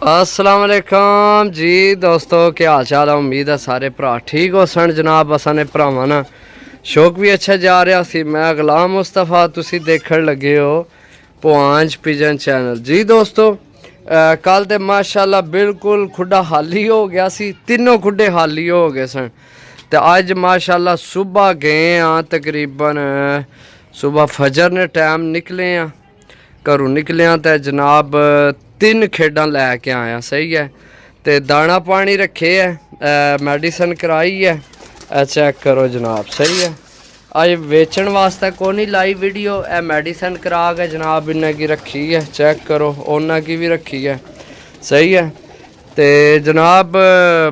अस्सलाम वालेकुम जी दोस्तों, क्या हाल चाल है। उम्मीद है सारे भरा ठीक हो सन जनाब। असा ने भरावां ना शौक भी अच्छा जा रहा सी। मैं गुलाम मुस्तफा, तुसी देखण लगे हो पुआंज पिजन चैनल जी। दोस्तों कल तो माशाल्लाह बिल्कुल खुडा हाली हो गया सी, तीनों खुडे हाली हो गए सन। तो अज माशाल्लाह सुबह गए हाँ, तकरीबन सुबह फजर ने टाइम निकले हाँ, घरों निकलिया तो जनाब 3 खेडा लैके आया। सही है। तो दाना पानी रखे है, मेडिसन कराई है, चेक करो जनाब। सही है। अज बेचण वास्ते को नहीं लाई वीडियो, मेडिसन करा के जनाब इन्हें की रखी है, चेक करो। उन्हें की भी रखी है। सही है। तो जनाब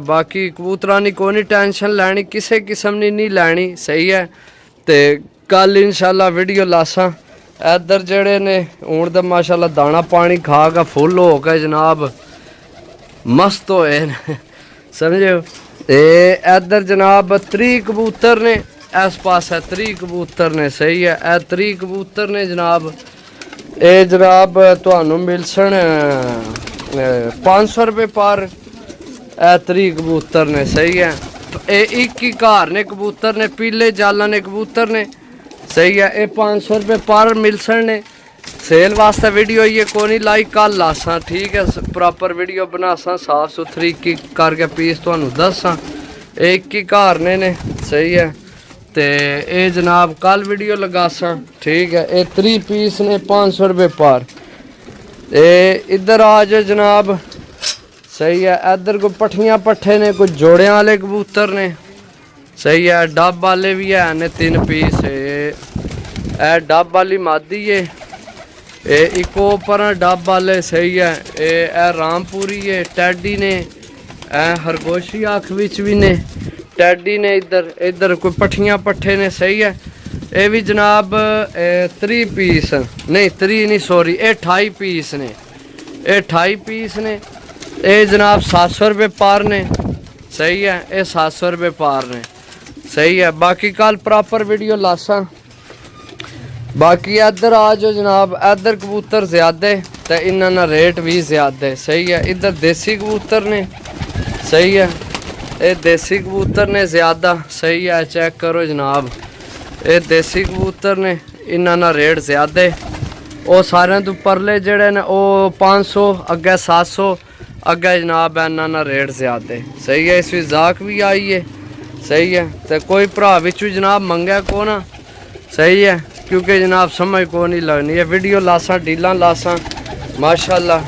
बाकी कबूतरा की कोई नहीं टेंशन लैनी, किसी किस्म की नहीं लैनी। सही है। तो कल इंशाल्लाह वीडियो लासा। इधर जड़े ने हूँ तो माशाल्लाह दाना पानी खा के फुल हो गए जनाब, मस्त होए समझो। इधर जनाब 30 कबूतर ने, इस पास 30 कबूतर ने। सही है। 30 कबूतर ने जनाब। ये जनाब तुहानू मिल सन 500 रुपये पर 30 कबूतर ने। सही है। ये एक ही घर ने कबूतर ने, पीले जाला ने कबूतर ने। सही है। ये 500 रुपये पर मिलसन ने। सेल वास्ते वीडियो ये को नहीं लाई, कल लासा। ठीक है। प्रॉपर वीडियो बनासा, साफ सुथरी की करके पीस तुहानू दसा। एक ही घर ने। सही है। तो ये जनाब कल वीडियो लगासा। ठीक है। ये 30 पीस ने 500 रुपये पर। इधर आ जाओ जनाब। सही है। इधर कोई पट्ठियाँ पट्ठे ने, कोई जोड़ियाँ वाले कबूतर ने। सही है। डब वाले भी है ने 3 पीस। डब वाली मादी है, इको पर डब वाले। सही है। ये रामपुरी है, टैडी ने, हरगोशी आख विच भी ने, टैडी ने। इधर कोई पट्ठियाँ पट्ठे ने। सही है। ये भी जनाब 30 पीस नहीं, 30 नहीं सॉरी, 28 पीस ने। 28 पीस ने। ये जनाब 700 रुपये पर ने। सही है। ये 700 रुपये पर ने। सही है। बाकी कल प्रॉपर वीडियो लासा। बाकी इधर आ जाओ जनाब। इधर कबूतर ज़्यादा तो इन्होंने रेट भी ज़्यादा है। सही है। इधर देसी कबूतर ने। सही है। ये देसी कबूतर ने ज़्यादा। सही है। चेक करो जनाब। ये देसी कबूतर ने, इन्होंने रेट ज़्यादा है। वो सारे तो परले जड़े ने वो 500 अगे 700 अगे जनाब इन्होंने रेट ज़्यादा है। सही है। इस जाक भी आई है। सही है। तो कोई भरा बिचू जनाब मंगे को ना। सही है। क्योंकि जनाब समझ को नहीं लगनी है। वीडियो लासा डील लासा माशाल्लाह।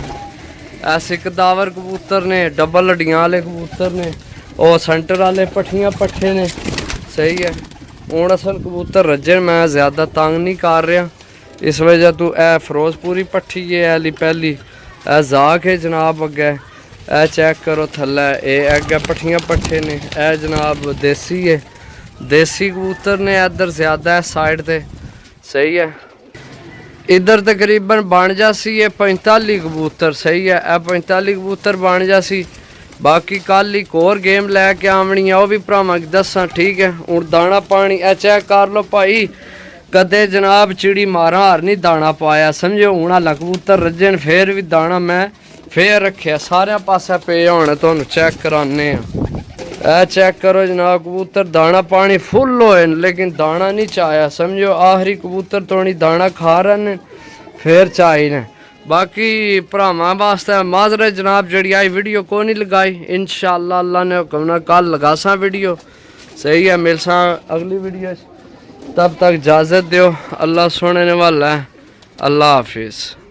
ऐसे कदावर कबूतर ने, डबल हड्डियां वाले कबूतर ने, और सेंटर वाले पट्ठियाँ पट्ठे ने। सही है। हूँ असल कबूतर रजे मैं ज़्यादा तंग नहीं कर रहा, इस वजह तो ए फिरोजपुरी पट्ठी है अली पहली। ए जाक है जनाब अगे। ए चेक करो थल्ले, ये अगे पट्ठियाँ पट्ठे ने। ए जनाब देसी है, देसी कबूतर ने इधर ज़्यादा है साइड ते। सही है। इधर तकरीबन बन जासी है 45 कबूतर। सही है। ए 45 कबूतर बन जासी। बाकी कल एक और गेम लैके आवनी है, वह भी भरावां की दसा। ठीक है। हूँ दाना पानी ए चेक कर लो भाई, कदे जनाब चिड़ी मारा हार नहीं दाना पाया। समझो हूँ हाल कबूतर रजे फिर भी दाना मैं फिर रखे सारे पासे पे होने। तुहानू चेक कराने ए चेक करो जनाब। कबूतर दाना पानी फुल होए लेकिन दाना नहीं चाया। समझो आखिरी कबूतर थोड़ी दाना खा रहे ने फिर चाही ने। बाकी भरावां वास्ते माजरे जनाब जड़ी आई वीडियो को नहीं लगाई। इंशाअल्लाह अल्लाह ने हुक्म ना कल लगासा वीडियो। सही है। मिलसा अगली वीडियो। तब तक इजाज़त दो। अल्लाह सुनने वाला है। अल्लाह हाफिज़।